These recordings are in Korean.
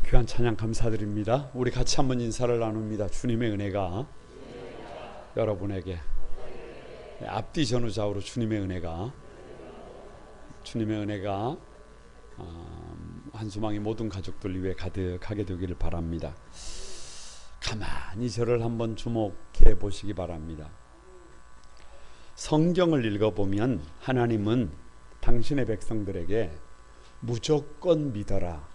귀한 찬양 감사드립니다. 우리 같이 한번 인사를 나눕니다. 주님의 은혜가 여러분에게, 앞뒤 전후좌우로 주님의 은혜가 한소망의 모든 가족들 위해 가득하게 되기를 바랍니다. 가만히 저를 한번 주목해 보시기 바랍니다. 성경을 읽어보면 하나님은 당신의 백성들에게 무조건 믿어라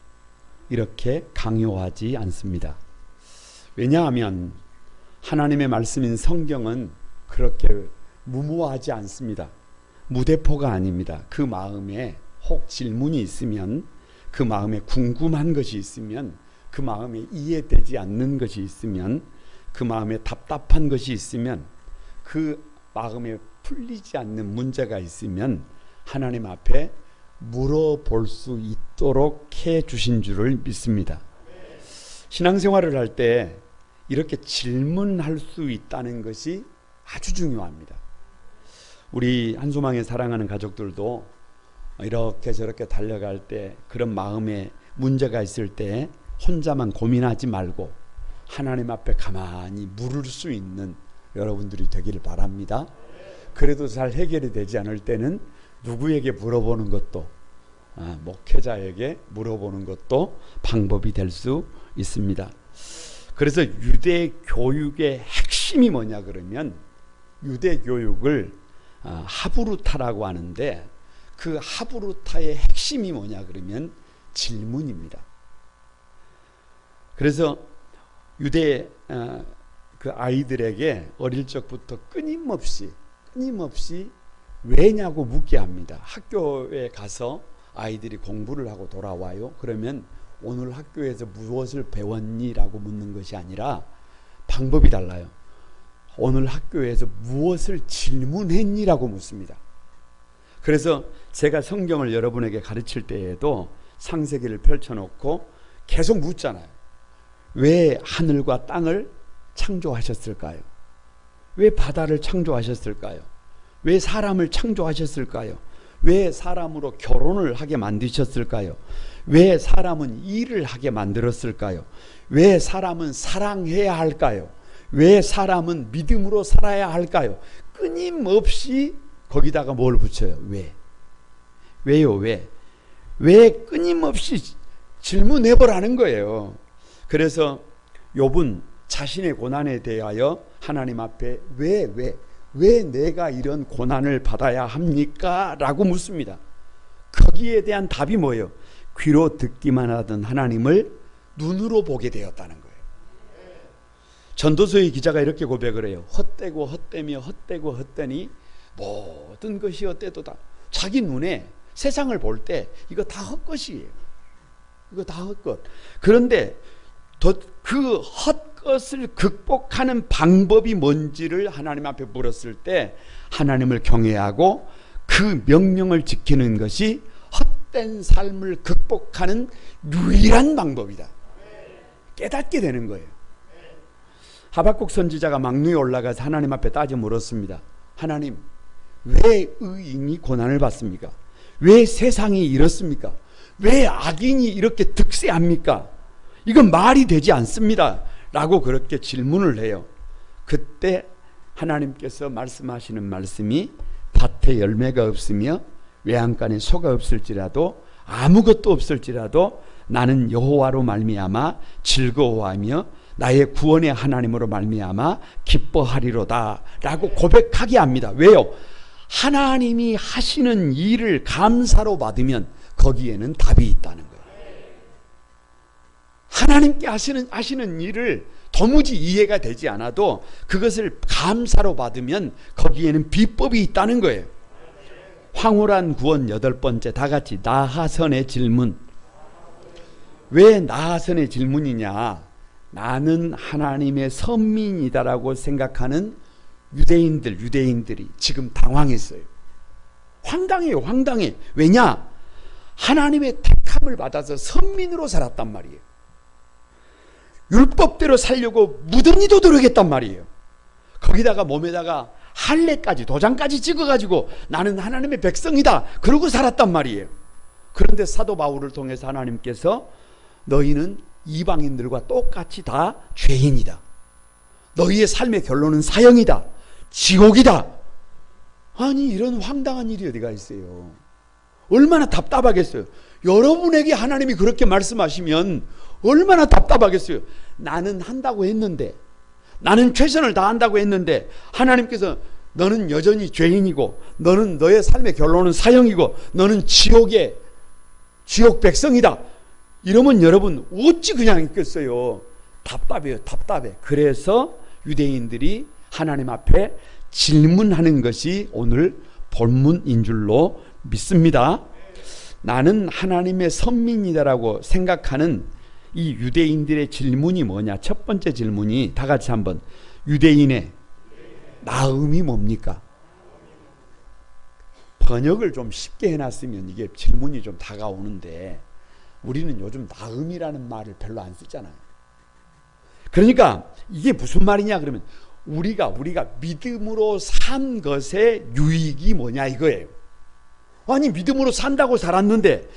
이렇게 강요하지 않습니다. 왜냐하면 하나님의 말씀인 성경은 그렇게 무모하지 않습니다. 무대포가 아닙니다. 그 마음에 혹 질문이 있으면, 그 마음에 궁금한 것이 있으면, 그 마음에 이해되지 않는 것이 있으면, 그 마음에 답답한 것이 있으면, 그 마음에 풀리지 않는 문제가 있으면 하나님 앞에 물어볼 수 있도록 해 주신 줄을 믿습니다. 신앙생활을 할 때 이렇게 질문할 수 있다는 것이 아주 중요합니다. 우리 한소망에 사랑하는 가족들도 이렇게 저렇게 달려갈 때, 그런 마음에 문제가 있을 때 혼자만 고민하지 말고 하나님 앞에 가만히 물을 수 있는 여러분들이 되기를 바랍니다. 그래도 잘 해결이 되지 않을 때는 누구에게 물어보는 것도, 목회자에게 물어보는 것도 방법이 될 수 있습니다. 그래서 유대 교육의 핵심이 뭐냐 그러면, 유대 교육을 하브루타라고 하는데, 그 하브루타의 핵심이 뭐냐 그러면 질문입니다. 그래서 유대 그 아이들에게 어릴 적부터 끊임없이 왜냐고 묻게 합니다. 학교에 가서 아이들이 공부를 하고 돌아와요. 그러면 오늘 학교에서 무엇을 배웠니라고 묻는 것이 아니라 방법이 달라요. 오늘 학교에서 무엇을 질문했니라고 묻습니다. 그래서 제가 성경을 여러분에게 가르칠 때에도 창세기를 펼쳐놓고 계속 묻잖아요. 왜 하늘과 땅을 창조하셨을까요? 왜 바다를 창조하셨을까요? 왜 사람을 창조하셨을까요? 왜 사람으로 결혼을 하게 만드셨을까요? 왜 사람은 일을 하게 만들었을까요? 왜 사람은 사랑해야 할까요? 왜 사람은 믿음으로 살아야 할까요? 끊임없이 거기다가 뭘 붙여요? 왜요? 왜 끊임없이 질문해보라는 거예요. 그래서 욥은 자신의 고난에 대하여 하나님 앞에 왜 내가 이런 고난을 받아야 합니까? 라고 묻습니다. 거기에 대한 답이 뭐예요? 귀로 듣기만 하던 하나님을 눈으로 보게 되었다는 거예요. 전도서의 기자가 이렇게 고백을 해요. 헛되고 헛되며 헛되고 헛되니 모든 것이 헛되도다. 자기 눈에 세상을 볼 때 이거 다 헛것이에요. 이거 다 헛것. 그런데 그 헛것을 극복하는 방법이 뭔지를 하나님 앞에 물었을 때 하나님을 경외하고 그 명령을 지키는 것이 헛된 삶을 극복하는 유일한 방법이다. 깨닫게 되는 거예요. 하박국 선지자가 망루에 올라가서 하나님 앞에 따져 물었습니다. 하나님, 왜 의인이 고난을 받습니까? 왜 세상이 이렇습니까? 왜 악인이 이렇게 득세합니까? 이건 말이 되지 않습니다. 라고 그렇게 질문을 해요. 그때 하나님께서 말씀하시는 말씀이, 밭에 열매가 없으며 외양간에 소가 없을지라도, 아무것도 없을지라도 나는 여호와로 말미암아 즐거워하며 나의 구원의 하나님으로 말미암아 기뻐하리로다 라고 고백하게 합니다. 왜요? 하나님이 하시는 일을 감사로 받으면 거기에는 답이 있다는 거예요. 하나님께 하시는 일을 도무지 이해가 되지 않아도 그것을 감사로 받으면 거기에는 비법이 있다는 거예요. 황홀한 구원 8번째, 다 같이 나하선의 질문. 왜 나하선의 질문이냐? 나는 하나님의 선민이다라고 생각하는 유대인들이 지금 당황했어요. 황당해요. 왜냐? 하나님의 택함을 받아서 선민으로 살았단 말이에요. 율법대로 살려고 무던히 도드르겠단 말이에요. 거기다가 몸에다가 할례까지, 도장까지 찍어가지고 나는 하나님의 백성이다 그러고 살았단 말이에요. 그런데 사도 바울을 통해서 하나님께서 너희는 이방인들과 똑같이 다 죄인이다. 너희의 삶의 결론은 사형이다. 지옥이다. 아니 이런 황당한 일이 어디가 있어요. 얼마나 답답하겠어요. 여러분에게 하나님이 그렇게 말씀하시면 얼마나 답답하겠어요. 나는 한다고 했는데, 나는 최선을 다한다고 했는데 하나님께서 너는 여전히 죄인이고 너는 너의 삶의 결론은 사형이고 너는 지옥 백성이다. 이러면 여러분 어찌 그냥 있겠어요. 답답해요. 답답해. 그래서 유대인들이 하나님 앞에 질문하는 것이 오늘 본문인 줄로 믿습니다. 나는 하나님의 선민이다라고 생각하는 이 유대인들의 질문이 뭐냐? 첫 번째 질문이 다 같이 한번, 유대인의 나음이 뭡니까? 번역을 좀 쉽게 해놨으면 이게 질문이 좀 다가오는데 우리는 요즘 나음이라는 말을 별로 안 쓰잖아요. 그러니까 이게 무슨 말이냐 그러면 우리가 믿음으로 산 것의 유익이 뭐냐 이거예요. 아니 믿음으로 산다고 살았는데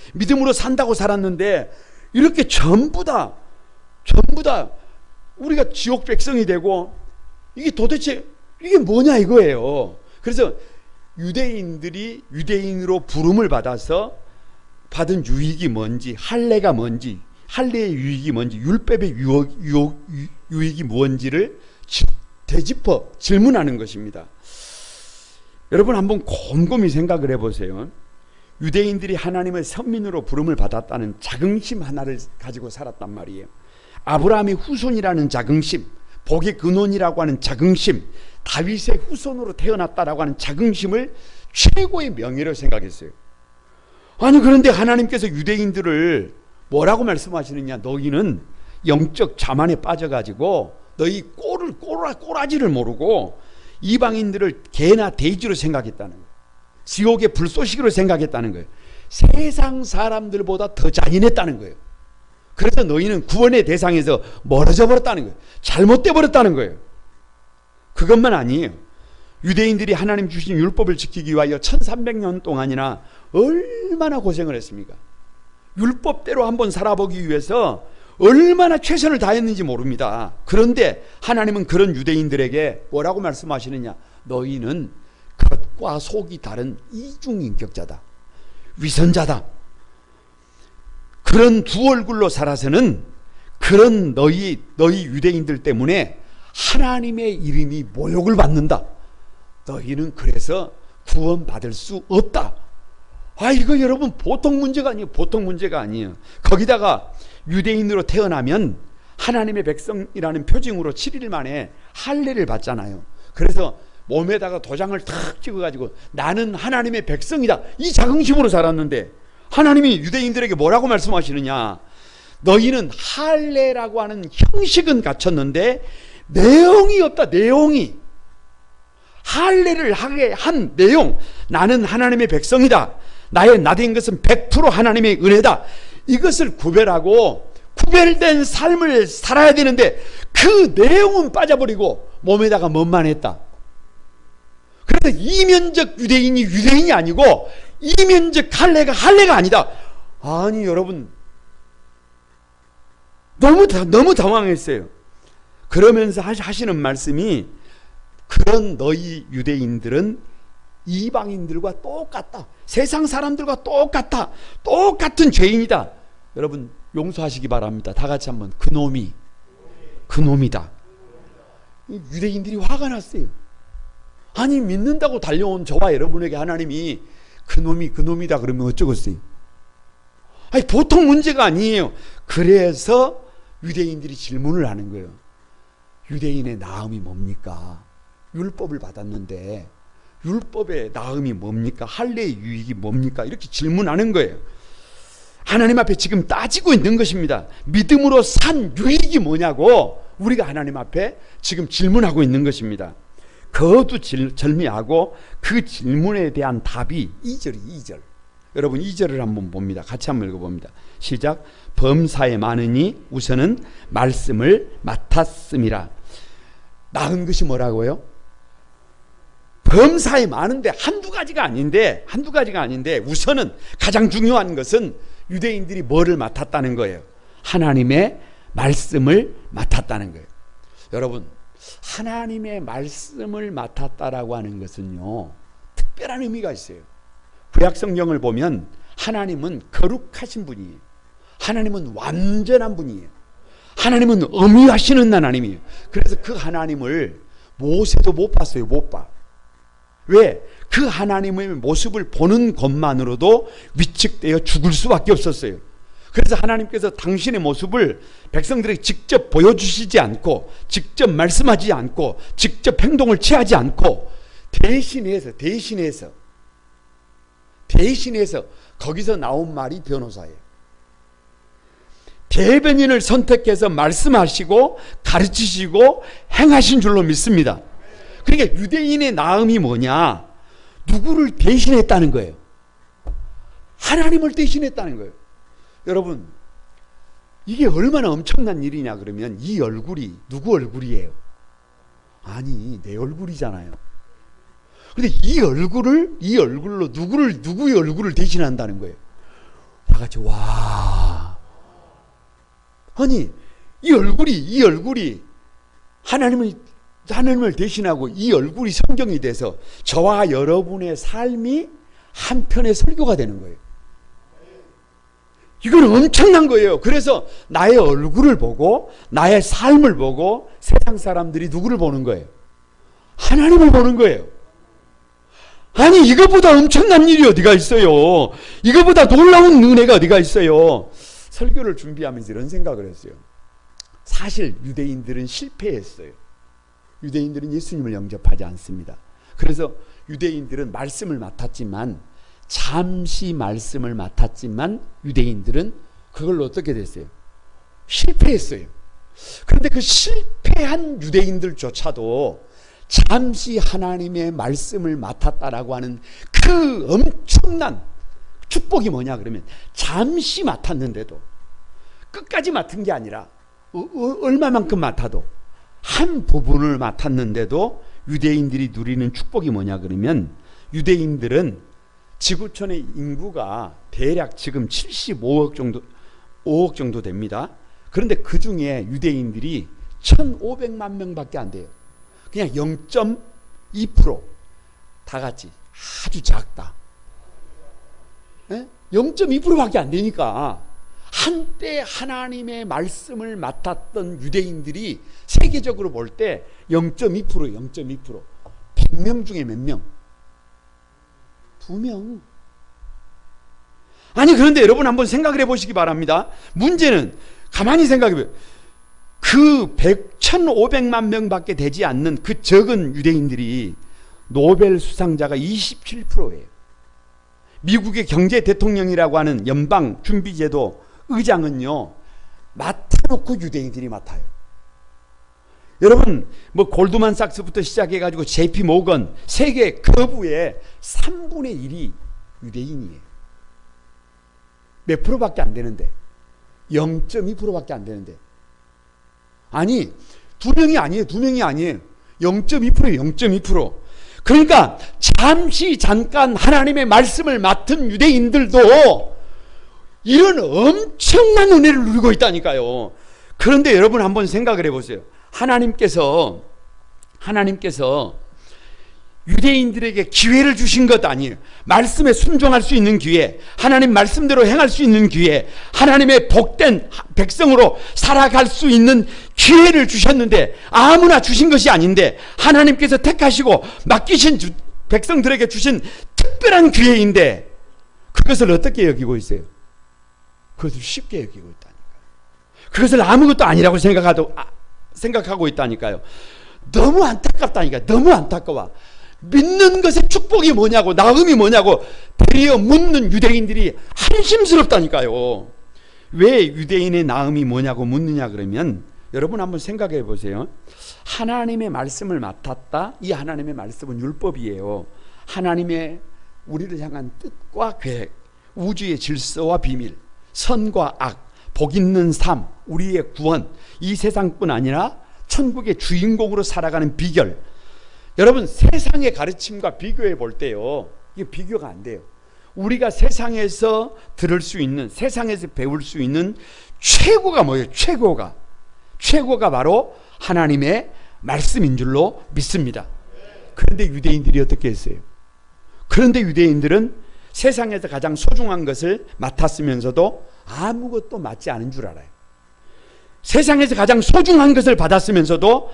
이렇게 전부 다 우리가 지옥 백성이 되고 이게 도대체 이게 뭐냐 이거예요. 그래서 유대인들이 유대인으로 부름을 받아서 받은 유익이 뭔지, 할례가 뭔지, 할례의 유익이 뭔지, 율법의 유익이 뭔지를 되짚어 질문하는 것입니다. 여러분 한번 곰곰이 생각을 해보세요. 유대인들이 하나님의 선민으로 부름을 받았다는 자긍심 하나를 가지고 살았단 말이에요. 아브라함의 후손이라는 자긍심, 복의 근원이라고 하는 자긍심, 다윗의 후손으로 태어났다라고 하는 자긍심을 최고의 명예로 생각했어요. 아니 그런데 하나님께서 유대인들을 뭐라고 말씀하시느냐? 너희는 영적 자만에 빠져가지고 너희 꼬라지를 모르고 이방인들을 개나 돼지로 생각했다는 거예요. 지옥의 불쏘시개로 생각했다는 거예요. 세상 사람들보다 더 잔인했다는 거예요. 그래서 너희는 구원의 대상에서 멀어져 버렸다는 거예요. 잘못돼 버렸다는 거예요. 그것만 아니에요. 유대인들이 하나님 주신 율법을 지키기 위하여 1300년 동안이나 얼마나 고생을 했습니까? 율법대로 한번 살아보기 위해서 얼마나 최선을 다했는지 모릅니다. 그런데 하나님은 그런 유대인들에게 뭐라고 말씀하시느냐? 너희는 겉과 속이 다른 이중인격자다. 위선자다. 그런 두 얼굴로 살아서는 그런 너희 유대인들 때문에 하나님의 이름이 모욕을 받는다. 너희는 그래서 구원받을 수 없다. 이거 여러분 보통 문제가 아니에요. 보통 문제가 아니에요. 거기다가 유대인으로 태어나면 하나님의 백성이라는 표징으로 7일 만에 할례를 받잖아요. 그래서 몸에다가 도장을 탁 찍어가지고 나는 하나님의 백성이다. 이 자긍심으로 살았는데 하나님이 유대인들에게 뭐라고 말씀하시느냐? 너희는 할례라고 하는 형식은 갖췄는데 내용이 없다. 내용이. 할례를 하게 한 내용, 나는 하나님의 백성이다. 나의 나된 것은 100% 하나님의 은혜다. 이것을 구별하고 구별된 삶을 살아야 되는데 그 내용은 빠져버리고 몸에다가 뭐만 했다. 그래서 이면적 유대인이 유대인이 아니고 이면적 할례가 아니다. 아니 여러분 너무 당황했어요. 그러면서 하시는 말씀이 그런 너희 유대인들은 이방인들과 똑같다. 세상 사람들과 똑같다. 똑같은 죄인이다. 여러분 용서하시기 바랍니다. 다 같이 한번 그놈이다. 유대인들이 화가 났어요. 아니 믿는다고 달려온 저와 여러분에게 하나님이 그놈이다 그러면 어쩌겠어요? 아니 보통 문제가 아니에요. 그래서 유대인들이 질문을 하는 거예요. 유대인의 나음이 뭡니까? 율법을 받았는데 율법의 나음이 뭡니까? 할례의 유익이 뭡니까? 이렇게 질문하는 거예요. 하나님 앞에 지금 따지고 있는 것입니다. 믿음으로 산 유익이 뭐냐고 우리가 하나님 앞에 지금 질문하고 있는 것입니다. 그것도 절미하고 그 질문에 대한 답이 2절. 여러분 2절을 한번 봅니다. 같이 한번 읽어봅니다. 시작. 범사에 많으니 우선은 말씀을 맡았음이라. 나은 것이 뭐라고요? 범사에 많은데 한두 가지가 아닌데 우선은 가장 중요한 것은 유대인들이 뭐를 맡았다는 거예요? 하나님의 말씀을 맡았다는 거예요. 여러분, 하나님의 말씀을 맡았다라고 하는 것은요, 특별한 의미가 있어요. 구약 성경을 보면 하나님은 거룩하신 분이에요. 하나님은 완전한 분이에요. 하나님은 엄위하시는 하나님이에요. 그래서 그 하나님을 모세도 못 봤어요. 못 봐. 왜? 그 하나님의 모습을 보는 것만으로도 위축되어 죽을 수밖에 없었어요. 그래서 하나님께서 당신의 모습을 백성들에게 직접 보여주시지 않고, 직접 말씀하지 않고, 직접 행동을 취하지 않고, 대신해서 거기서 나온 말이 변호사예요. 대변인을 선택해서 말씀하시고 가르치시고 행하신 줄로 믿습니다. 그러니까 유대인의 나음이 뭐냐? 누구를 대신했다는 거예요. 하나님을 대신했다는 거예요. 여러분, 이게 얼마나 엄청난 일이냐 그러면, 이 얼굴이 누구 얼굴이에요? 아니, 내 얼굴이잖아요. 근데 이 얼굴로 누구의 얼굴을 대신한다는 거예요. 다 같이 와. 아니, 이 얼굴이 하나님을 대신하고 이 얼굴이 성경이 돼서 저와 여러분의 삶이 한편의 설교가 되는 거예요. 이건 엄청난 거예요. 그래서 나의 얼굴을 보고 나의 삶을 보고 세상 사람들이 누구를 보는 거예요? 하나님을 보는 거예요. 아니, 이거보다 엄청난 일이 어디가 있어요? 이거보다 놀라운 은혜가 어디가 있어요? 설교를 준비하면서 이런 생각을 했어요. 사실 유대인들은 실패했어요. 유대인들은 예수님을 영접하지 않습니다. 그래서 유대인들은 말씀을 맡았지만, 잠시 말씀을 맡았지만 유대인들은 그걸로 어떻게 됐어요? 실패했어요. 그런데 그 실패한 유대인들조차도 잠시 하나님의 말씀을 맡았다라고 하는 그 엄청난 축복이 뭐냐 그러면, 잠시 맡았는데도, 끝까지 맡은 게 아니라 얼마만큼 맡아도, 한 부분을 맡았는데도 유대인들이 누리는 축복이 뭐냐 그러면, 유대인들은 지구촌의 인구가 대략 지금 75억 정도, 5억 정도 됩니다. 그런데 그 중에 유대인들이 1,500만 명밖에 안 돼요. 그냥 0.2%. 다 같이 아주 작다. 0.2%밖에 안 되니까, 한때 하나님의 말씀을 맡았던 유대인들이 세계적으로 볼 때 0.2%, 100명 중에 몇 명? 2명. 아니, 그런데 여러분 한번 생각을 해보시기 바랍니다. 문제는 가만히 생각해보세요. 그 1,500만 명밖에 되지 않는 그 적은 유대인들이 노벨 수상자가 27%예요. 미국의 경제 대통령이라고 하는 연방 준비제도 의장은요, 맡아놓고 유대인들이 맡아요. 여러분, 뭐 골드만삭스부터 시작해가지고 JP 모건, 세계 거부의 3분의 1이 유대인이에요. 몇 프로밖에 안 되는데, 0.2%밖에 안 되는데, 아니, 2명이 아니에요. 0.2%예요. 0.2%. 그러니까 잠깐 하나님의 말씀을 맡은 유대인들도 이런 엄청난 은혜를 누리고 있다니까요. 그런데 여러분 한번 생각을 해보세요. 하나님께서 유대인들에게 기회를 주신 것 아니에요. 말씀에 순종할 수 있는 기회, 하나님 말씀대로 행할 수 있는 기회, 하나님의 복된 백성으로 살아갈 수 있는 기회를 주셨는데, 아무나 주신 것이 아닌데 하나님께서 택하시고 맡기신 백성들에게 주신 특별한 기회인데, 그것을 어떻게 여기고 있어요? 그것을 쉽게 여기고 있다니까요. 그것을 아무것도 아니라고 생각하고 있다니까요. 너무 안타깝다니까. 너무 안타까워. 믿는 것의 축복이 뭐냐고, 나음이 뭐냐고 되려 묻는 유대인들이 한심스럽다니까요. 왜 유대인의 나음이 뭐냐고 묻느냐 그러면, 여러분 한번 생각해 보세요. 하나님의 말씀을 맡았다. 이 하나님의 말씀은 율법이에요. 하나님의 우리를 향한 뜻과 계획, 우주의 질서와 비밀, 선과 악, 복 있는 삶, 우리의 구원, 이 세상뿐 아니라 천국의 주인공으로 살아가는 비결. 여러분, 세상의 가르침과 비교해 볼 때요, 이게 비교가 안 돼요. 우리가 세상에서 들을 수 있는, 세상에서 배울 수 있는 최고가 뭐예요? 최고가 최고가 바로 하나님의 말씀인 줄로 믿습니다. 그런데 유대인들이 어떻게 했어요? 그런데 유대인들은 세상에서 가장 소중한 것을 맡았으면서도 아무것도 맡지 않은 줄 알아요. 세상에서 가장 소중한 것을 받았으면서도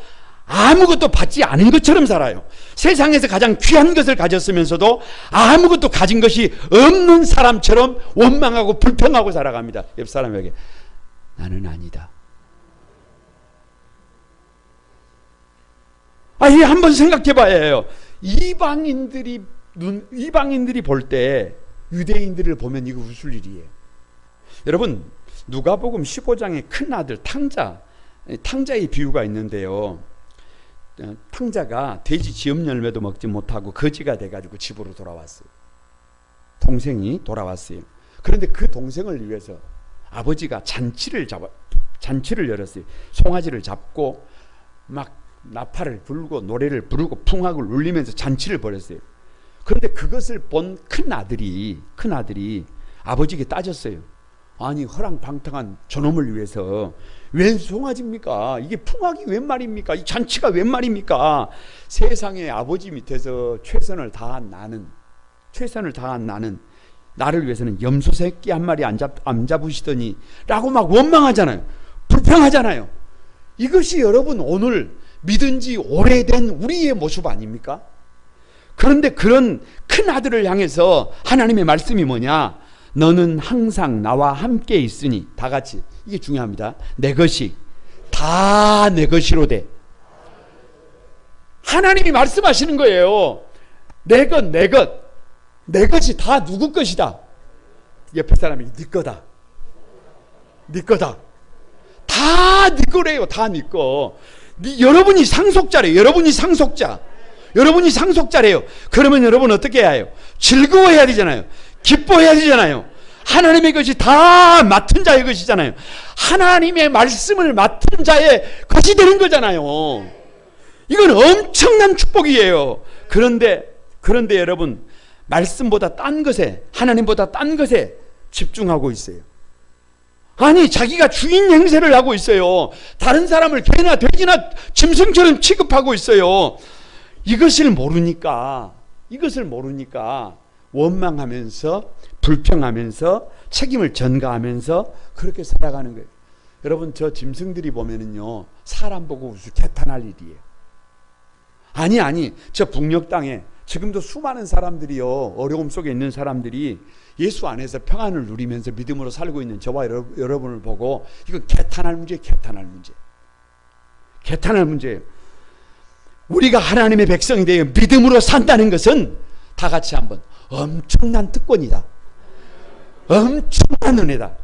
아무것도 받지 않은 것처럼 살아요. 세상에서 가장 귀한 것을 가졌으면서도 아무것도 가진 것이 없는 사람처럼 원망하고 불평하고 살아갑니다. 옆 사람에게 나는 아니다. 이 한번 생각해 봐야 해요. 이방인들이 볼 때 유대인들을 보면 이거 웃을 일이에요. 여러분, 누가복음 15장의 큰아들 탕자의 비유가 있는데요. 탕자가 돼지 지업 열매도 먹지 못하고 거지가 돼가지고 집으로 돌아왔어요. 동생이 돌아왔어요. 그런데 그 동생을 위해서 아버지가 잔치를 열었어요. 송아지를 잡고 막 나팔을 불고 노래를 부르고 풍악을 울리면서 잔치를 벌였어요. 그런데 그것을 본 큰아들이 아버지에게 따졌어요. 아니, 허랑방탕한 저놈을 위해서 웬 송아지입니까? 이게 풍악이 웬 말입니까? 이 잔치가 웬 말입니까? 세상에 아버지 밑에서 최선을 다한 나는 나를 위해서는 염소 새끼 한 마리 안 잡으시더니 라고 막 원망하잖아요. 불평하잖아요. 이것이 여러분 오늘 믿은 지 오래된 우리의 모습 아닙니까? 그런데 그런 큰 아들을 향해서 하나님의 말씀이 뭐냐? 너는 항상 나와 함께 있으니, 다 같이, 이게 중요합니다. 내 것이 다 내 것이로 돼. 하나님이 말씀하시는 거예요. 내 것이 다 누구 것이다? 옆에 사람이 네 거다. 네 거다. 다 네 거래요. 다 네 거. 여러분이 상속자래요. 여러분이 상속자래요. 그러면 여러분 어떻게 해야 해요? 즐거워해야 되잖아요. 기뻐해야 되잖아요. 하나님의 것이 다 맡은 자의 것이잖아요. 하나님의 말씀을 맡은 자의 것이 되는 거잖아요. 이건 엄청난 축복이에요. 그런데 여러분, 말씀보다 딴 것에, 하나님보다 딴 것에 집중하고 있어요. 아니, 자기가 주인 행세를 하고 있어요. 다른 사람을 개나 돼지나 짐승처럼 취급하고 있어요. 이것을 모르니까 원망하면서 불평하면서 책임을 전가하면서 그렇게 살아가는 거예요. 여러분, 저 짐승들이 보면은요, 사람 보고 웃을 개탄할 일이에요. 아니, 저 북녘 땅에 지금도 수많은 사람들이요, 어려움 속에 있는 사람들이 예수 안에서 평안을 누리면서 믿음으로 살고 있는 저와 여러분을 보고 이건 개탄할 문제예요. 우리가 하나님의 백성이 되어 믿음으로 산다는 것은 다 같이 한번 엄청난 특권이다. 엄청난 은혜다.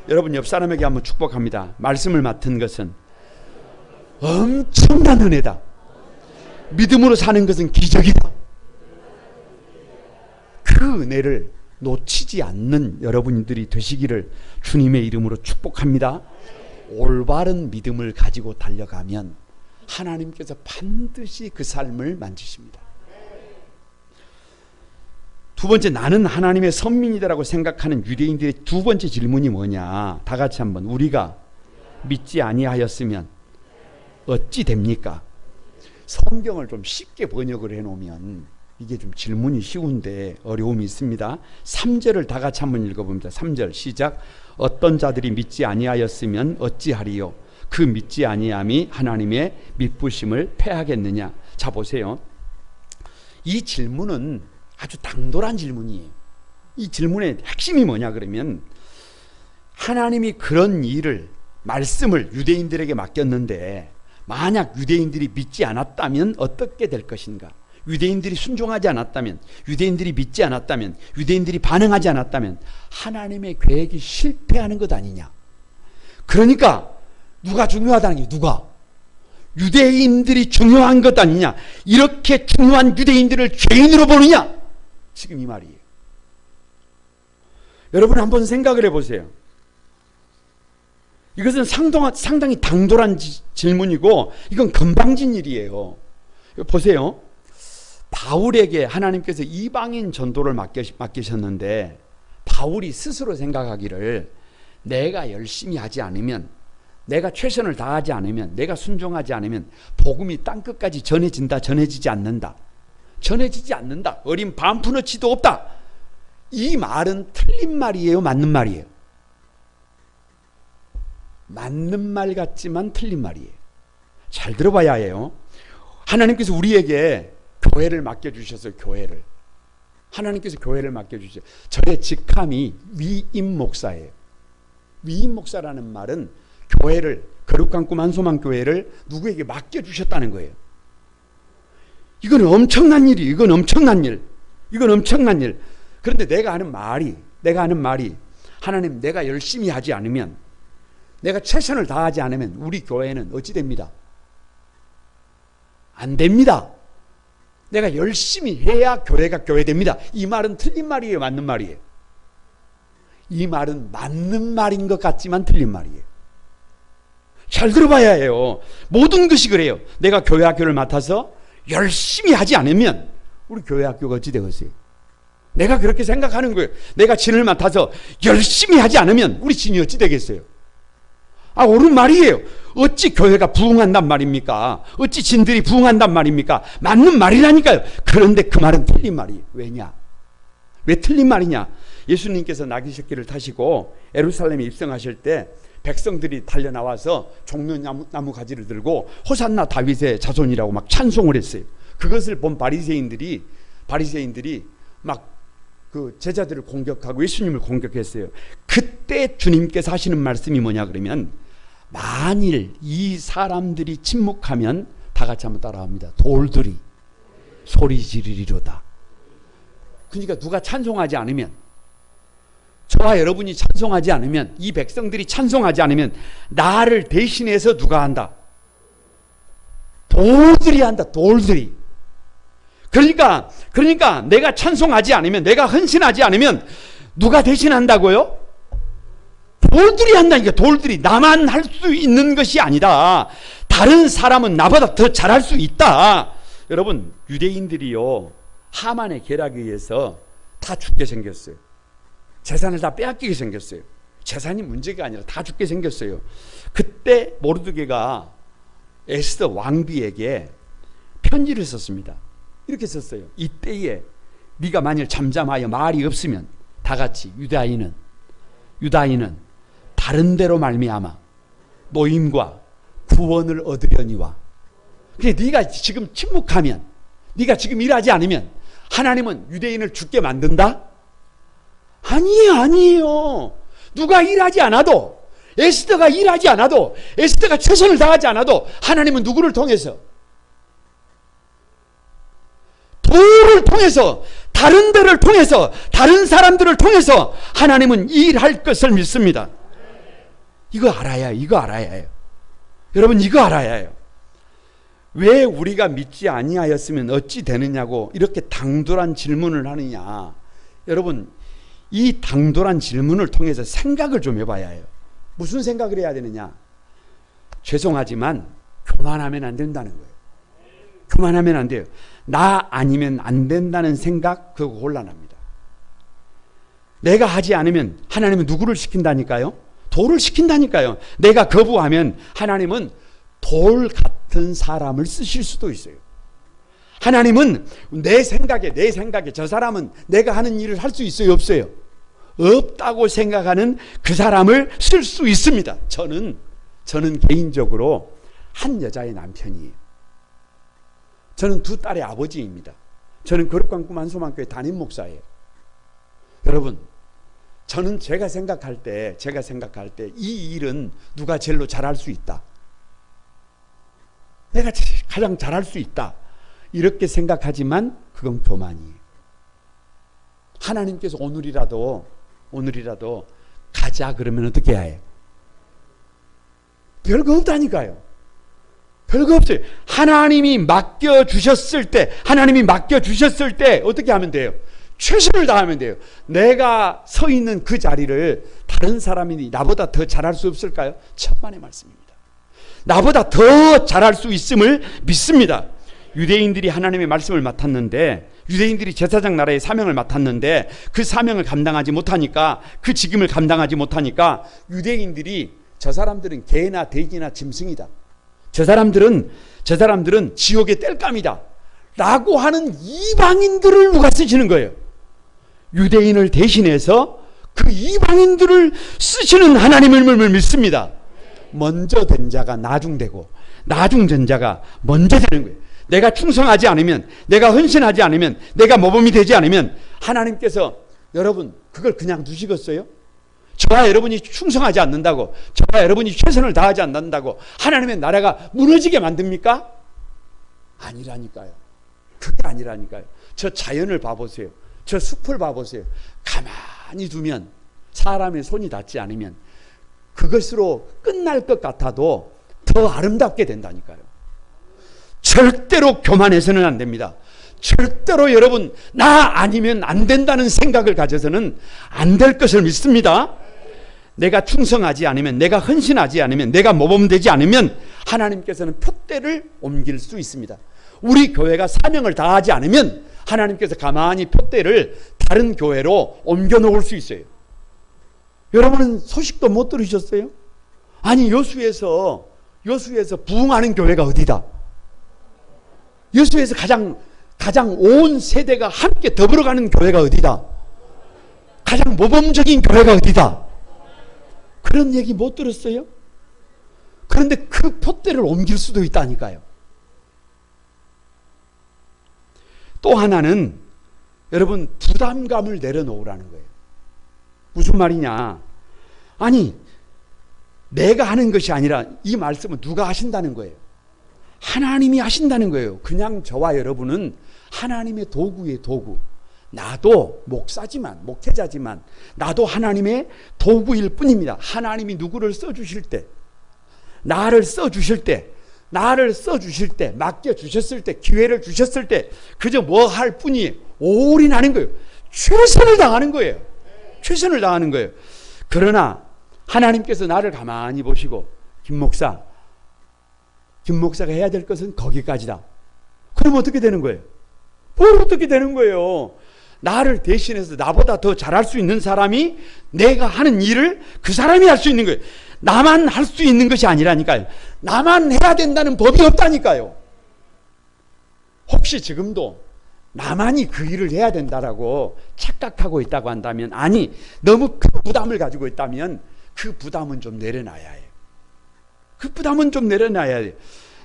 여러분, 옆 사람에게 한번 축복합니다. 말씀을 맡은 것은 엄청난 은혜다. 믿음으로 사는 것은 기적이다. 그 은혜를 놓치지 않는 여러분들이 되시기를 주님의 이름으로 축복합니다. 올바른 믿음을 가지고 달려가면 하나님께서 반드시 그 삶을 만지십니다. 두 번째, 나는 하나님의 선민이다라고 생각하는 유대인들의 두 번째 질문이 뭐냐? 다 같이 한번, 우리가 믿지 아니하였으면 어찌 됩니까? 성경을 좀 쉽게 번역을 해놓으면 이게 좀 질문이 쉬운데 어려움이 있습니다. 3절을 다 같이 한번 읽어봅니다. 3절 시작. 어떤 자들이 믿지 아니하였으면 어찌하리요? 그 믿지 아니함이 하나님의 믿부심을 패하겠느냐? 자, 보세요. 이 질문은 아주 당돌한 질문이에요. 이 질문의 핵심이 뭐냐 그러면, 하나님이 그런 일을, 말씀을 유대인들에게 맡겼는데 만약 유대인들이 믿지 않았다면 어떻게 될 것인가? 유대인들이 순종하지 않았다면, 유대인들이 믿지 않았다면, 유대인들이 반응하지 않았다면 하나님의 계획이 실패하는 것 아니냐? 그러니까 누가 중요하다는 게, 누가? 유대인들이 중요한 것 아니냐? 이렇게 중요한 유대인들을 죄인으로 보느냐? 지금 이 말이에요. 여러분 한번 생각을 해보세요. 이것은 상당히 당돌한 질문이고 이건 건방진 일이에요. 보세요. 바울에게 하나님께서 이방인 전도를 맡기셨는데 바울이 스스로 생각하기를 내가 열심히 하지 않으면 내가 최선을 다하지 않으면, 내가 순종하지 않으면 복음이 땅끝까지 전해진다, 전해지지 않는다. 전해지지 않는다. 어린 반푼어치도 없다. 이 말은 틀린 말이에요, 맞는 말이에요? 맞는 말 같지만 틀린 말이에요. 잘 들어봐야 해요. 하나님께서 우리에게 교회를 맡겨주셨어요. 교회를. 하나님께서 교회를 맡겨주셨어요. 저의 직함이 위임 목사예요. 위임 목사라는 말은 교회를, 거룩한 꿈 한소망 교회를 누구에게 맡겨주셨다는 거예요. 이건 엄청난 일이에요. 이건 엄청난 일. 이건 엄청난 일. 그런데 내가 하는 말이 하나님, 내가 열심히 하지 않으면, 내가 최선을 다하지 않으면 우리 교회는 어찌 됩니다? 안 됩니다. 내가 열심히 해야 교회가 교회됩니다. 이 말은 틀린 말이에요, 맞는 말이에요? 이 말은 맞는 말인 것 같지만 틀린 말이에요. 잘 들어봐야 해요. 모든 것이 그래요. 내가 교회 학교를 맡아서 열심히 하지 않으면 우리 교회 학교가 어찌 되겠어요? 내가 그렇게 생각하는 거예요. 내가 진을 맡아서 열심히 하지 않으면 우리 진이 어찌 되겠어요? 옳은 말이에요. 어찌 교회가 부흥한단 말입니까? 어찌 진들이 부흥한단 말입니까? 맞는 말이라니까요. 그런데 그 말은 틀린 말이에요. 왜냐? 왜 틀린 말이냐? 예수님께서 나귀 새끼를 타시고 예루살렘에 입성하실 때 백성들이 달려나와서 종려나무 가지를 들고 호산나 다윗의 자손이라고 막 찬송을 했어요. 그것을 본 바리새인들이 막 그 제자들을 공격하고 예수님을 공격했어요. 그때 주님께서 하시는 말씀이 뭐냐 그러면, 만일 이 사람들이 침묵하면 다 같이 한번 따라합니다. 돌들이 소리 지르리로다. 그러니까 누가 찬송하지 않으면, 저와 여러분이 찬송하지 않으면, 이 백성들이 찬송하지 않으면 나를 대신해서 누가 한다? 돌들이 한다. 돌들이. 그러니까 내가 찬송하지 않으면, 내가 헌신하지 않으면 누가 대신한다고요? 돌들이 한다니까. 돌들이. 나만 할 수 있는 것이 아니다. 다른 사람은 나보다 더 잘할 수 있다. 여러분, 유대인들이요, 하만의 계략에 의해서 다 죽게 생겼어요. 재산을 다 빼앗기게 생겼어요. 재산이 문제가 아니라 다 죽게 생겼어요. 그때 모르드게가 에스더 왕비에게 편지를 썼습니다. 이렇게 썼어요. 이때에 네가 만일 잠잠하여 말이 없으면 다 같이 유다인은 다른 데로 말미암아 노임과 구원을 얻으려니와. 그러니까 네가 지금 침묵하면, 네가 지금 일하지 않으면 하나님은 유대인을 죽게 만든다? 아니에요. 누가 일하지 않아도, 에스더가 일하지 않아도, 에스더가 최선을 다하지 않아도 하나님은 누구를 통해서? 돌을 통해서, 다른 데를 통해서, 다른 사람들을 통해서 하나님은 일할 것을 믿습니다. 이거 알아야 해요. 여러분, 이거 알아야 해요. 왜 우리가 믿지 아니하였으면 어찌 되느냐고 이렇게 당돌한 질문을 하느냐. 여러분, 이 당돌한 질문을 통해서 생각을 좀 해봐야 해요. 무슨 생각을 해야 되느냐? 죄송하지만 교만하면 안 된다는 거예요. 교만하면 안 돼요. 나 아니면 안 된다는 생각, 그거 곤란합니다. 내가 하지 않으면 하나님은 누구를 시킨다니까요? 돌을 시킨다니까요. 내가 거부하면 하나님은 돌 같은 사람을 쓰실 수도 있어요. 하나님은 내 생각에 저 사람은 내가 하는 일을 할 수 있어요, 없어요? 없다고 생각하는 그 사람을 쓸 수 있습니다. 저는 개인적으로 한 여자의 남편이에요. 저는 두 딸의 아버지입니다. 저는 거룩한 꿈 한소망교회 담임 목사예요. 여러분, 저는 제가 생각할 때 이 일은 누가 제일로 잘할 수 있다, 내가 가장 잘할 수 있다, 이렇게 생각하지만 그건 교만이에요. 하나님께서 오늘이라도 가자 그러면 어떻게 해야 해요? 별거 없다니까요. 별거 없어요. 하나님이 맡겨주셨을 때 어떻게 하면 돼요? 최선을 다하면 돼요. 내가 서 있는 그 자리를 다른 사람이 나보다 더 잘할 수 없을까요? 천만의 말씀입니다. 나보다 더 잘할 수 있음을 믿습니다. 유대인들이 하나님의 말씀을 맡았는데, 유대인들이 제사장 나라의 사명을 맡았는데 그 사명을 감당하지 못하니까, 그 직임을 감당하지 못하니까 유대인들이 저 사람들은 개나 돼지나 짐승이다. 저 사람들은 지옥의 땔감이다. 라고 하는 이방인들을 누가 쓰시는 거예요? 유대인을 대신해서 그 이방인들을 쓰시는 하나님을 믿습니다. 먼저 된 자가 나중되고 나중된 자가 먼저 되는 거예요. 내가 충성하지 않으면, 내가 헌신하지 않으면, 내가 모범이 되지 않으면 하나님께서 여러분 그걸 그냥 두시겠어요? 저와 여러분이 충성하지 않는다고, 저와 여러분이 최선을 다하지 않는다고 하나님의 나라가 무너지게 만듭니까? 아니라니까요. 그게 아니라니까요. 저 자연을 봐보세요. 저 숲을 봐보세요. 가만히 두면, 사람의 손이 닿지 않으면 그것으로 끝날 것 같아도 더 아름답게 된다니까요. 절대로 교만해서는 안 됩니다. 절대로 여러분 나 아니면 안 된다는 생각을 가져서는 안 될 것을 믿습니다. 내가 충성하지 않으면, 내가 헌신하지 않으면, 내가 모범되지 않으면 하나님께서는 푯대를 옮길 수 있습니다. 우리 교회가 사명을 다하지 않으면 하나님께서 가만히 푯대를 다른 교회로 옮겨 놓을 수 있어요. 여러분은 소식도 못 들으셨어요? 아니 여수에서 부흥하는 교회가 어디다? 여수에서 가장 온 세대가 함께 더불어가는 교회가 어디다? 가장 모범적인 교회가 어디다? 그런 얘기 못 들었어요? 그런데 그 푯대를 옮길 수도 있다니까요. 또 하나는 여러분 부담감을 내려놓으라는 거예요. 무슨 말이냐? 아니 내가 하는 것이 아니라 이 말씀은 누가 하신다는 거예요? 하나님이 하신다는 거예요. 그냥 저와 여러분은 하나님의 도구의 도구. 나도 목회자지만 나도 하나님의 도구일 뿐입니다. 하나님이 누구를 써주실 때, 나를 써주실 때, 맡겨주셨을 때, 기회를 주셨을 때 그저 뭐 할 뿐이에요. 올인하는 거예요. 최선을 다하는 거예요. 최선을 다하는 거예요. 그러나 하나님께서 나를 가만히 보시고 김 목사가 해야 될 것은 거기까지다. 그럼 어떻게 되는 거예요? 뭘 어떻게 되는 거예요? 나를 대신해서 나보다 더 잘할 수 있는 사람이 내가 하는 일을 그 사람이 할 수 있는 거예요. 나만 할 수 있는 것이 아니라니까요. 나만 해야 된다는 법이 없다니까요. 혹시 지금도 나만이 그 일을 해야 된다라고 착각하고 있다고 한다면, 아니 너무 큰 부담을 가지고 있다면 그 부담은 좀 내려놔야 해요. 그 부담은 좀 내려놔야 해요.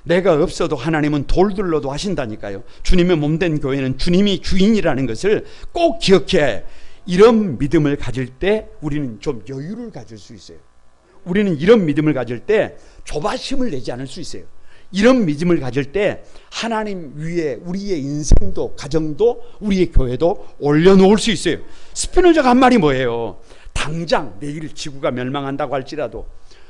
내가 없어도 하나님은 돌들로도 하신다니까요. 주님의 몸된 교회는 주님이 주인이라는 것을 꼭 기억해야 해요. 이런 믿음을 가질 때 우리는 좀 여유를 가질 수 있어요. 우리는 이런 믿음을 가질 때 조바심을 내지 않을 수 있어요. 이런 믿음을 가질 때 하나님 위에 우리의 인생도 가정도 우리의 교회도 올려놓을 수 있어요. 스피노자가 한 말이 뭐예요? 당장 내일 지구가 멸망한다고 할지라도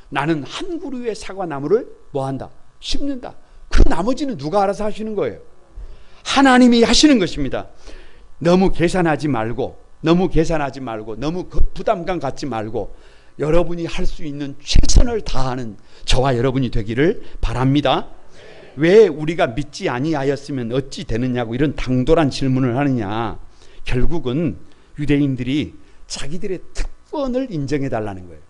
나는 한 그루의 사과나무를 뭐한다? 심는다. 그 나머지는 누가 알아서 하시는 거예요? 하나님이 하시는 것입니다. 너무 계산하지 말고 너무 부담감 갖지 말고 여러분이 할 수 있는 최선을 다하는 저와 여러분이 되기를 바랍니다. 왜 우리가 믿지 아니하였으면 어찌 되느냐고 이런 당돌한 질문을 하느냐. 결국은 유대인들이 자기들의 특권을 인정해 달라는 거예요.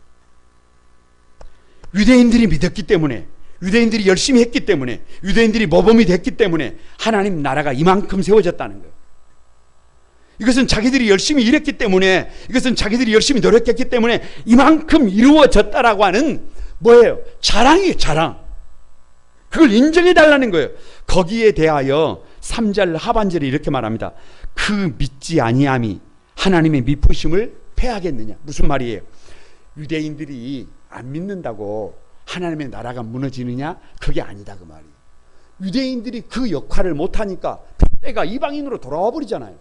유대인들이 믿었기 때문에, 유대인들이 열심히 했기 때문에, 유대인들이 모범이 됐기 때문에 하나님 나라가 이만큼 세워졌다는 거예요. 이것은 자기들이 열심히 일했기 때문에, 이것은 자기들이 열심히 노력했기 때문에 이만큼 이루어졌다라고 하는 뭐예요? 자랑이에요. 자랑. 그걸 인정해 달라는 거예요. 거기에 대하여 3절 하반절에 이렇게 말합니다. 그 믿지 아니함이 하나님의 미쁘심을 패하겠느냐. 무슨 말이에요? 유대인들이 안 믿는다고 하나님의 나라가 무너지느냐? 그게 아니다 그 말이에요. 유대인들이 그 역할을 못하니까 때가 이방인으로 돌아와 버리잖아요.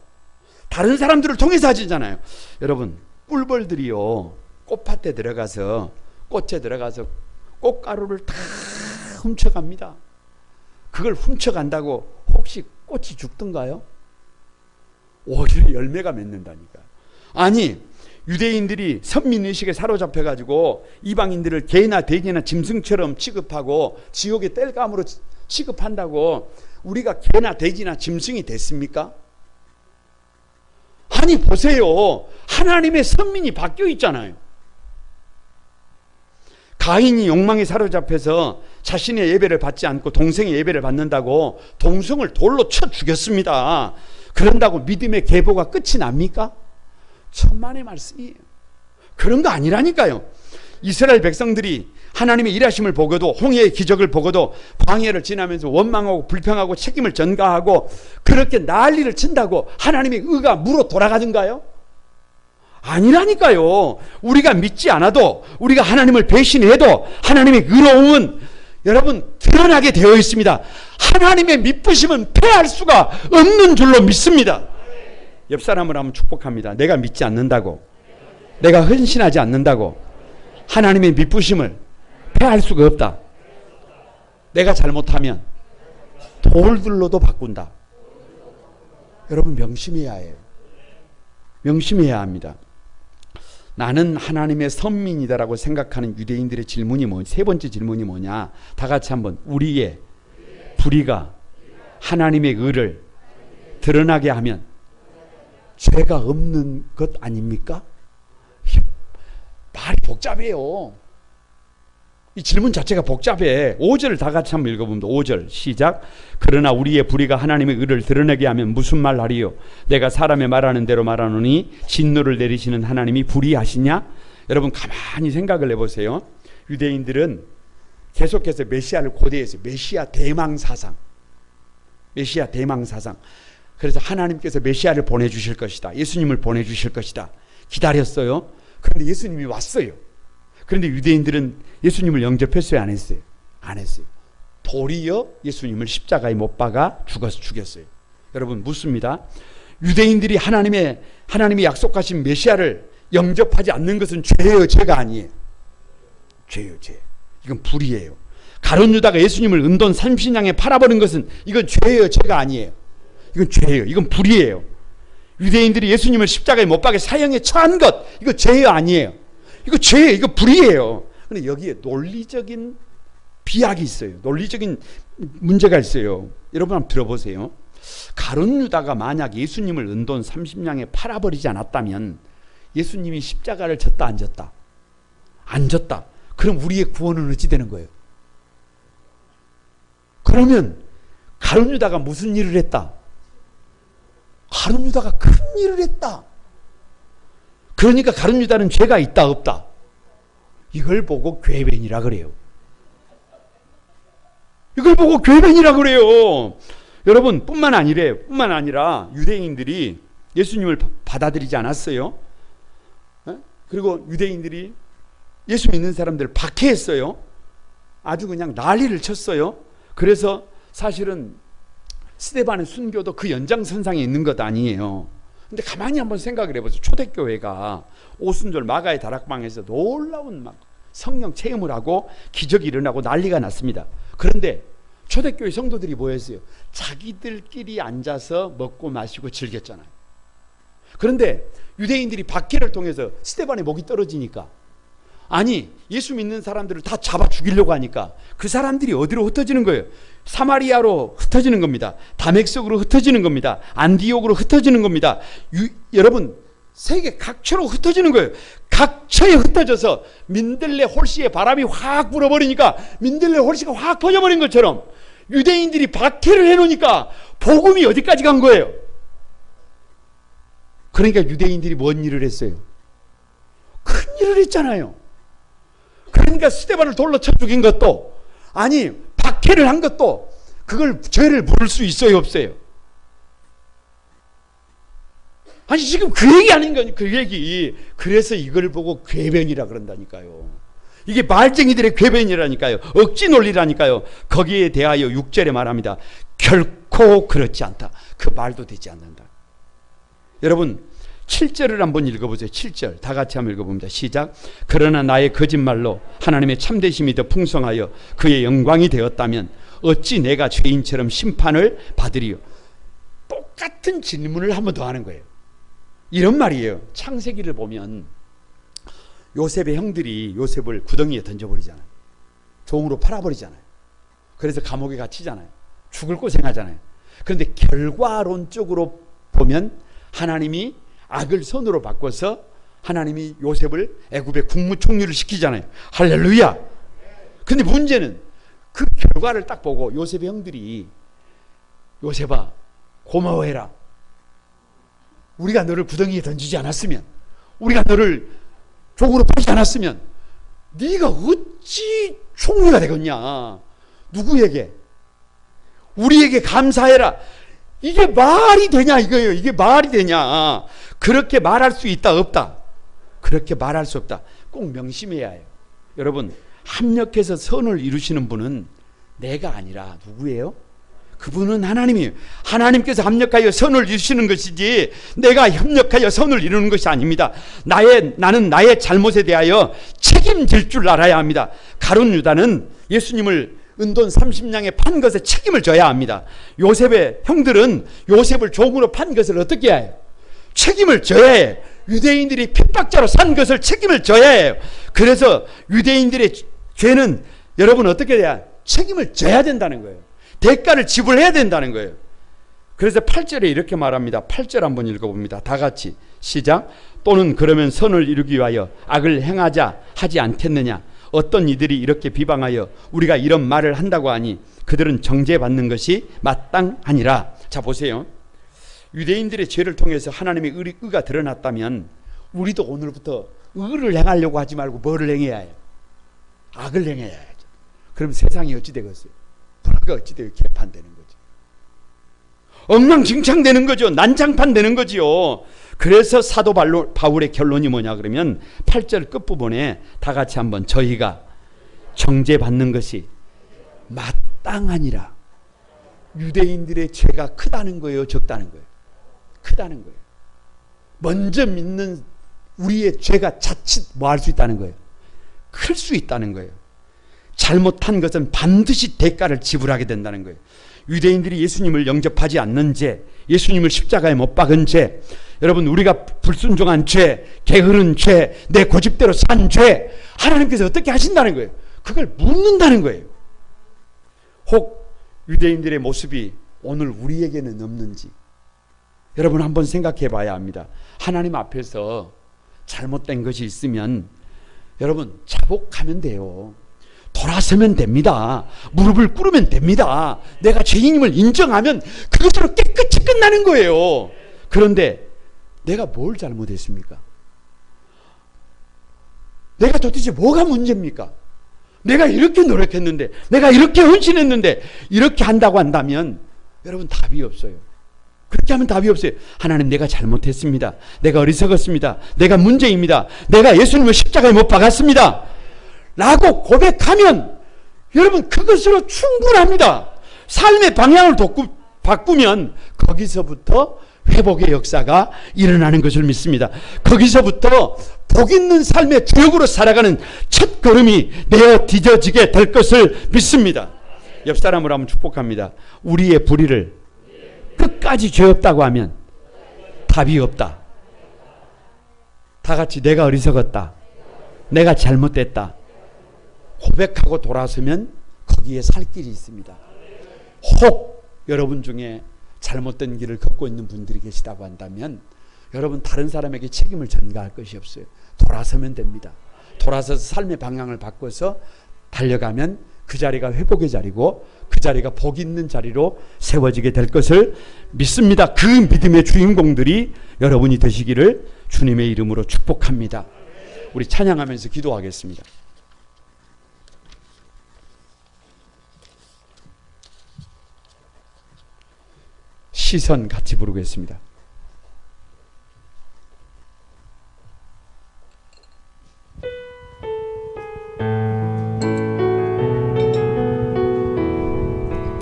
다른 사람들을 통해서 하시잖아요. 여러분 꿀벌들이요 꽃밭에 들어가서 꽃에 들어가서 꽃가루를 다 훔쳐갑니다. 그걸 훔쳐간다고 혹시 꽃이 죽던가요? 오히려 열매가 맺는다니까. 아니 유대인들이 선민의식에 사로잡혀가지고 이방인들을 개나 돼지나 짐승처럼 취급하고 지옥의 땔감으로 취급한다고 우리가 개나 돼지나 짐승이 됐습니까? 아니 보세요. 하나님의 선민이 바뀌어 있잖아요. 가인이 욕망에 사로잡혀서 자신의 예배를 받지 않고 동생의 예배를 받는다고 동생을 돌로 쳐 죽였습니다. 그런다고 믿음의 계보가 끝이 납니까? 천만의 말씀이에요. 그런 거 아니라니까요. 이스라엘 백성들이 하나님의 일하심을 보고도, 홍해의 기적을 보고도 광야를 지나면서 원망하고 불평하고 책임을 전가하고 그렇게 난리를 친다고 하나님의 의가 무로 돌아가던가요? 아니라니까요. 우리가 믿지 않아도, 우리가 하나님을 배신해도 하나님의 의로움은 여러분 드러나게 되어 있습니다. 하나님의 미쁘심은 패할 수가 없는 줄로 믿습니다. 옆 사람을 한번 축복합니다. 내가 믿지 않는다고, 내가 헌신하지 않는다고 하나님의 미쁘심을 패할 수가 없다. 내가 잘못하면 돌들로도 바꾼다. 여러분 명심해야 해요. 명심해야 합니다. 나는 하나님의 선민이다라고 생각하는 유대인들의 질문이 세 번째 질문이 뭐냐? 다 같이 한번, 우리의 불의가 하나님의 의를 드러나게 하면 죄가 없는 것 아닙니까? 말이 복잡해요. 이 질문 자체가 복잡해. 5절 다 같이 한번 읽어봅니다. 5절 시작. 그러나 우리의 불의가 하나님의 의를 드러내게 하면 무슨 말 하리요? 내가 사람의 말하는 대로 말하노니 진노를 내리시는 하나님이 불의하시냐? 여러분 가만히 생각을 해보세요. 유대인들은 계속해서 메시아를 고대했어요. 메시아 대망사상. 메시아 대망사상. 그래서 하나님께서 메시아를 보내주실 것이다. 예수님을 보내주실 것이다. 기다렸어요. 그런데 예수님이 왔어요. 그런데 유대인들은 예수님을 영접했어요? 안 했어요? 안 했어요. 도리어 예수님을 십자가에 못 박아 죽였어요. 여러분 묻습니다. 유대인들이 하나님이 약속하신 메시아를 영접하지 않는 것은 죄예요, 죄가 아니에요? 죄예요, 죄. 이건 불의예요. 가룟 유다가 예수님을 은돈 30냥에 팔아버린 것은 이건 죄예요, 죄가 아니에요? 이건 죄예요. 이건 불의예요. 유대인들이 예수님을 십자가에 못 박아 사형에 처한 것, 이거 죄예요, 아니에요? 이거 죄예요. 이거 불의예요. 그런데 여기에 논리적인 비약이 있어요. 논리적인 문제가 있어요. 여러분 한번 들어보세요. 가룟 유다가 만약 예수님을 은돈 30냥에 팔아버리지 않았다면 예수님이 십자가를 졌다 안 졌다? 안 졌다. 그럼 우리의 구원은 어찌 되는 거예요? 그러면 가룟 유다가 무슨 일을 했다? 가룟 유다가 큰 일을 했다. 그러니까 가룟 유다는 죄가 있다 없다? 이걸 보고 궤변이라 그래요. 이걸 보고 궤변이라 그래요. 여러분 뿐만 아니라 유대인들이 예수님을 받아들이지 않았어요. 그리고 유대인들이 예수 믿는 사람들을 박해했어요. 아주 그냥 난리를 쳤어요. 그래서 사실은 스데반의 순교도 그 연장선상에 있는 것 아니에요. 근데 가만히 한번 생각을 해보세요. 초대교회가 오순절 마가의 다락방에서 놀라운 막 성령 체험을 하고 기적이 일어나고 난리가 났습니다. 그런데 초대교회 성도들이 뭐 했어요? 자기들끼리 앉아서 먹고 마시고 즐겼잖아요. 그런데 유대인들이 박해를 통해서 스데반의 목이 떨어지니까, 아니 예수 믿는 사람들을 다 잡아 죽이려고 하니까 그 사람들이 어디로 흩어지는 거예요? 사마리아로 흩어지는 겁니다. 다메섹으로 흩어지는 겁니다. 안디옥으로 흩어지는 겁니다. 여러분 세계 각처로 흩어지는 거예요. 각처에 흩어져서 민들레 홀씨에 바람이 확 불어버리니까 민들레 홀씨가 확 퍼져버린 것처럼 유대인들이 박해를 해놓으니까 복음이 어디까지 간 거예요? 그러니까 유대인들이 뭔 일을 했어요? 큰 일을 했잖아요. 그러니까 스데반을 돌로 쳐 죽인 것도, 아니 박해를 한 것도, 그걸 죄를 물을 수 있어요 없어요? 아니 지금 그 얘기 하는 거니, 그 얘기. 그래서 이걸 보고 궤변이라 그런다니까요. 이게 말쟁이들의 궤변이라니까요. 억지 논리라니까요. 거기에 대하여 6절에 말합니다. 결코 그렇지 않다. 그 말도 되지 않는다. 여러분 7절을 한번 읽어보세요. 7절 다 같이 한번 읽어봅니다. 시작. 그러나 나의 거짓말로 하나님의 참되심이 더 풍성하여 그의 영광이 되었다면 어찌 내가 죄인처럼 심판을 받으리요? 똑같은 질문을 한 번 더 하는 거예요. 이런 말이에요. 창세기를 보면 요셉의 형들이 요셉을 구덩이에 던져버리잖아요. 종으로 팔아버리잖아요. 그래서 감옥에 갇히잖아요. 죽을 고생하잖아요. 그런데 결과론적으로 보면 하나님이 악을 선으로 바꿔서 하나님이 요셉을 애굽의 국무총리를 시키잖아요. 할렐루야. 근데 문제는 그 결과를 딱 보고 요셉의 형들이 요셉아 고마워해라. 우리가 너를 구덩이에 던지지 않았으면, 우리가 너를 종으로 팔지 않았으면 네가 어찌 총리가 되겠냐. 누구에게? 우리에게 감사해라. 이게 말이 되냐 이거예요. 이게 말이 되냐. 그렇게 말할 수 있다 없다? 그렇게 말할 수 없다. 꼭 명심해야 해요. 여러분, 합력해서 선을 이루시는 분은 내가 아니라 누구예요? 그분은 하나님이에요. 하나님께서 합력하여 선을 이루시는 것이지 내가 협력하여 선을 이루는 것이 아닙니다. 나는 나의 잘못에 대하여 책임질 줄 알아야 합니다. 가룟 유다는 예수님을 은돈 30냥에 판 것에 책임을 져야 합니다. 요셉의 형들은 요셉을 종으로 판 것을 어떻게 해요? 책임을 져야 해요. 유대인들이 핍박자로 산 것을 책임을 져야 해요. 그래서 유대인들의 죄는 여러분 어떻게 해야? 책임을 져야 된다는 거예요. 대가를 지불해야 된다는 거예요. 그래서 8절에 이렇게 말합니다. 8절 한번 읽어봅니다. 다 같이 시작. 또는 그러면 선을 이루기 위하여 악을 행하자 하지 않겠느냐. 어떤 이들이 이렇게 비방하여 우리가 이런 말을 한다고 하니 그들은 정죄받는 것이 마땅하니라. 자 보세요. 유대인들의 죄를 통해서 하나님의 의가 드러났다면 우리도 오늘부터 의를 행하려고 하지 말고 뭐를 행해야 해요? 악을 행해야 해야죠. 그럼 세상이 어찌 되겠어요? 불화가 어찌 되고 개판되는 거죠. 엉망진창되는 거죠. 난장판 되는 거지요. 그래서 사도 바울의 결론이 뭐냐 그러면 8절 끝부분에 다 같이 한번 저희가 정죄받는 것이 마땅하니라. 유대인들의 죄가 크다는 거예요, 적다는 거예요? 크다는 거예요. 먼저 믿는 우리의 죄가 자칫 뭐 할 수 있다는 거예요? 클 수 있다는 거예요. 잘못한 것은 반드시 대가를 지불하게 된다는 거예요. 유대인들이 예수님을 영접하지 않는 죄, 예수님을 십자가에 못 박은 죄, 여러분 우리가 불순종한 죄, 게으른 죄, 내 고집대로 산 죄, 하나님께서 어떻게 하신다는 거예요? 그걸 묻는다는 거예요. 혹 유대인들의 모습이 오늘 우리에게는 없는지 여러분 한번 생각해 봐야 합니다. 하나님 앞에서 잘못된 것이 있으면 여러분 자복하면 돼요. 돌아서면 됩니다. 무릎을 꿇으면 됩니다. 내가 죄인임을 인정하면 그것으로 깨끗이 끝나는 거예요. 그런데 내가 뭘 잘못했습니까? 내가 도대체 뭐가 문제입니까? 내가 이렇게 노력했는데, 내가 이렇게 헌신했는데 이렇게 한다고 한다면 여러분 답이 없어요. 그렇게 하면 답이 없어요. 하나님 내가 잘못했습니다. 내가 어리석었습니다. 내가 문제입니다. 내가 예수님을 십자가에 못 박았습니다. 라고 고백하면 여러분 그것으로 충분합니다. 삶의 방향을 바꾸면 거기서부터 회복의 역사가 일어나는 것을 믿습니다. 거기서부터 복 있는 삶의 주역으로 살아가는 첫 걸음이 내어 뒤져지게 될 것을 믿습니다. 옆 사람을 한번 축복합니다. 우리의 불의를 끝까지 죄 없다고 하면 답이 없다. 다 같이 내가 어리석었다. 내가 잘못됐다. 고백하고 돌아서면 거기에 살 길이 있습니다. 혹 여러분 중에 잘못된 길을 걷고 있는 분들이 계시다고 한다면 여러분 다른 사람에게 책임을 전가할 것이 없어요. 돌아서면 됩니다. 돌아서서 삶의 방향을 바꿔서 달려가면 그 자리가 회복의 자리고 그 자리가 복 있는 자리로 세워지게 될 것을 믿습니다. 그 믿음의 주인공들이 여러분이 되시기를 주님의 이름으로 축복합니다. 우리 찬양하면서 기도하겠습니다. 시선 같이 부르겠습니다.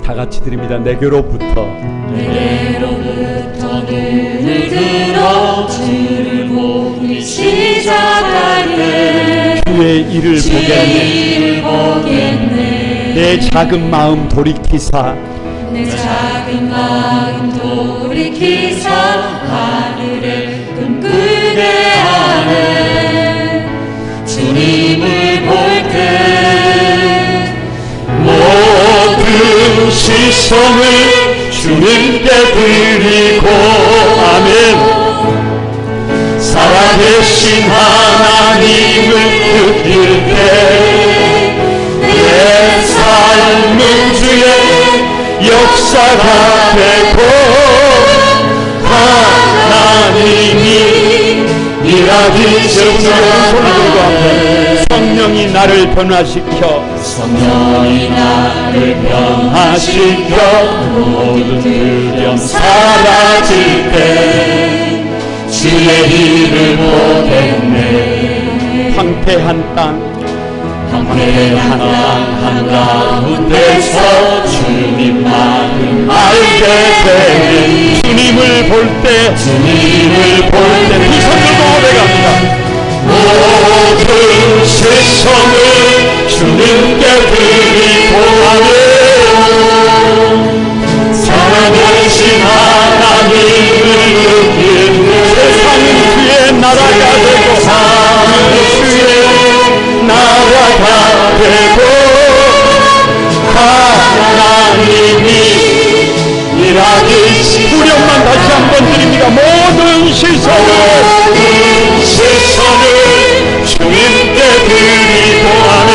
다 같이 드립니다. 내게로부터 눈을 들어 주를 보기 시작하네. 주의 일을 보겠네. 내 작은 마음 돌이키사 내 작은 마음 돌이키사 하늘을 꿈꾸게 하네. 주님을 볼 때 모든 시선을 주님께 드리고 아멘. 살아계신 하나님을 느낄 때 내 주의 역사가 되고 하나님이 일하기 시작하고 성령이 나를 변화시켜 성령이 나를 변화시켜 모든 두려움 사라질 때 주의 일을 보냈네. 황폐한 땅 황폐한 땅 한가운데서 주님만을 알게 되는 주님을 볼 때 주님을 볼 때 이 손들고 고백합니다. 모든 세상을 주님께 드리고 하네. 살아계신 하나님을 느끼는 세상은 주의 나라가 되고 주의 나라가 되고 하나님이 일하기 후렴만 다시 한번 드립니다. 모든 시선을 주님께 드리고 하네.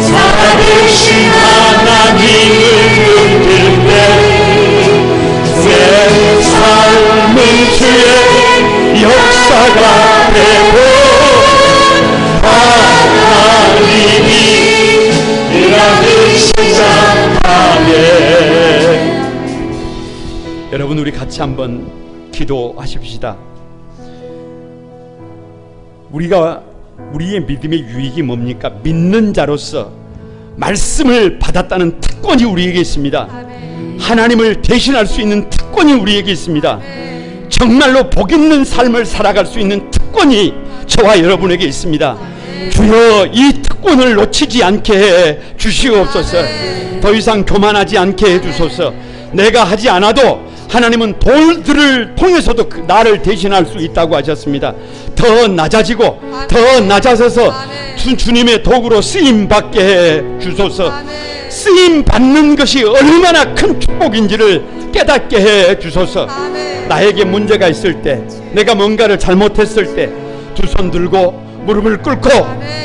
살아계신 하나님을 느낄 때 내 삶은 주의 역사가 되고 하나님이 일하기 시작하네. 여러분, 우리 같이 한번 기도하십시다. 우리의 믿음의 유익이 뭡니까? 믿는 자로서 말씀을 받았다는 특권이 우리에게 있습니다. 하나님을 대신할 수 있는 특권이 우리에게 있습니다. 정말로 복 있는 삶을 살아갈 수 있는 특권이 저와 여러분에게 있습니다. 주여, 이 특권을 놓치지 않게 해 주시옵소서. 더 이상 교만하지 않게 해 주소서. 내가 하지 않아도 하나님은 돌들을 통해서도 나를 대신할 수 있다고 하셨습니다. 더 낮아지고 더 낮아져서 주님의 도구로 쓰임받게 해 주소서. 쓰임받는 것이 얼마나 큰 축복인지를 깨닫게 해 주소서. 나에게 문제가 있을 때, 내가 뭔가를 잘못했을 때 두 손 들고 무릎을 꿇고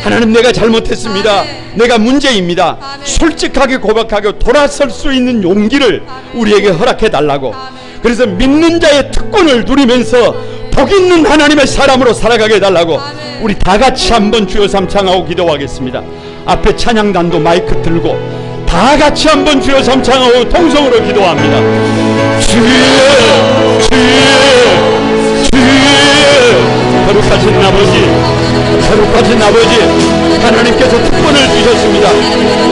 하나님, 내가 잘못했습니다. 내가 문제입니다. 솔직하게 고백하고 돌아설 수 있는 용기를 우리에게 허락해 달라고. 그래서 믿는 자의 특권을 누리면서 복 있는 하나님의 사람으로 살아가게 해달라고. 우리 다 같이 한번 주여 삼창하고 기도하겠습니다. 앞에 찬양단도 마이크 들고 다 같이 한번 주여 삼창하고 통성으로 기도합니다. 주여, 주여, 주여. 거룩하신 아버지, 거룩하신 아버지, 하나님께서 특권을 주셨습니다.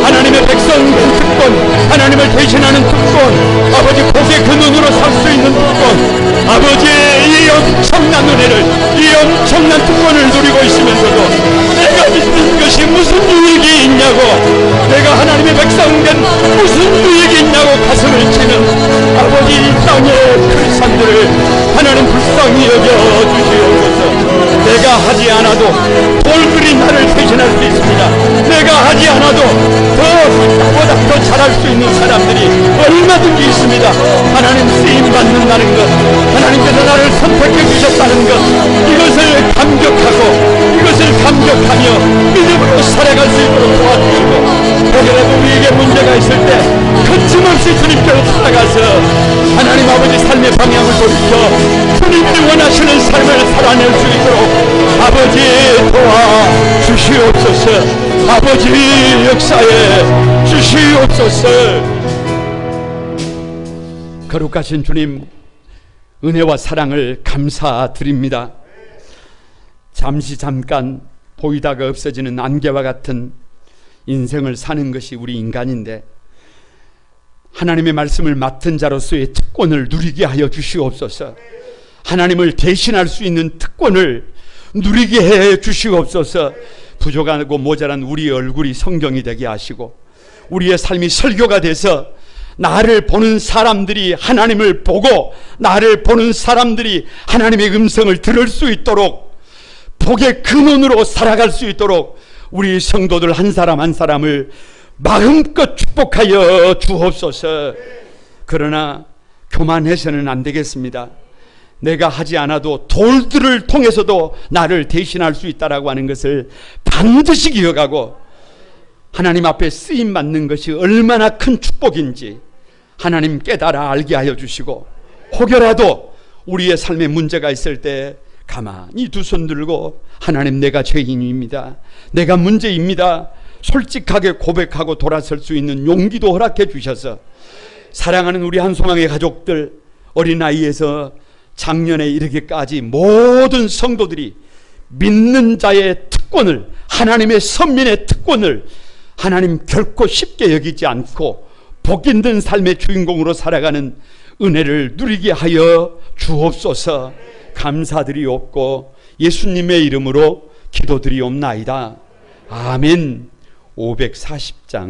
하나님의 백성된 특권, 하나님을 대신하는 특권, 아버지 복의 그 눈으로 살 수 있는 특권, 아버지 이 엄청난 은혜를, 이 엄청난 특권을 누리고 있으면서도 내가 믿는 것이 무슨 유익이 있냐고, 내가 하나님의 백성된 무슨 유익이 있냐고 가슴을 치는 아버지 이 땅의 크리스찬들을 하나님 불쌍히 여겨주시옵소서. 내가 하지 않아도 돌들이 나를 대신할 수 있습니다. 내가 하지 않아도 나보다 더 잘할 수 있는 사람들이 얼마든지 있습니다. 하나님 쓰임받는다는 것, 하나님께서 나를 선택해 주셨다는 것, 이것을 감격하고 이것을 감격하며 믿음으로 살아갈 수 있도록 도와주시고, 혹여라도 우리에게 문제가 있을 때 거침없이 주님께로 살아가서 하나님 아버지 삶의 방향을 돌이켜 주님이 원하시는 삶을 살아낼 수 있도록 아버지 도와 주시옵소서. 아버지 역사에 주시옵소서. 거룩하신 주님, 은혜와 사랑을 감사드립니다. 잠깐 보이다가 없어지는 안개와 같은 인생을 사는 것이 우리 인간인데, 하나님의 말씀을 맡은 자로서의 특권을 누리게 하여 주시옵소서. 하나님을 대신할 수 있는 특권을 누리게 해 주시옵소서. 부족하고 모자란 우리의 얼굴이 성경이 되게 하시고, 우리의 삶이 설교가 돼서 나를 보는 사람들이 하나님을 보고, 나를 보는 사람들이 하나님의 음성을 들을 수 있도록, 복의 근원으로 살아갈 수 있도록 우리 성도들 한 사람 한 사람을 마음껏 축복하여 주옵소서. 그러나 교만해서는 안 되겠습니다. 내가 하지 않아도 돌들을 통해서도 나를 대신할 수 있다라고 하는 것을 반드시 기억하고, 하나님 앞에 쓰임 받는 것이 얼마나 큰 축복인지 하나님 깨달아 알게 하여 주시고, 혹여라도 우리의 삶에 문제가 있을 때 가만히 두 손 들고 하나님, 내가 죄인입니다, 내가 문제입니다, 솔직하게 고백하고 돌아설 수 있는 용기도 허락해 주셔서, 사랑하는 우리 한송왕의 가족들, 어린아이에서 작년에 이르기까지 모든 성도들이 믿는 자의 특권을, 하나님의 선민의 특권을 하나님 결코 쉽게 여기지 않고 복 있는 삶의 주인공으로 살아가는 은혜를 누리게 하여 주옵소서. 감사드리옵고 예수님의 이름으로 기도드리옵나이다. 아멘. 540장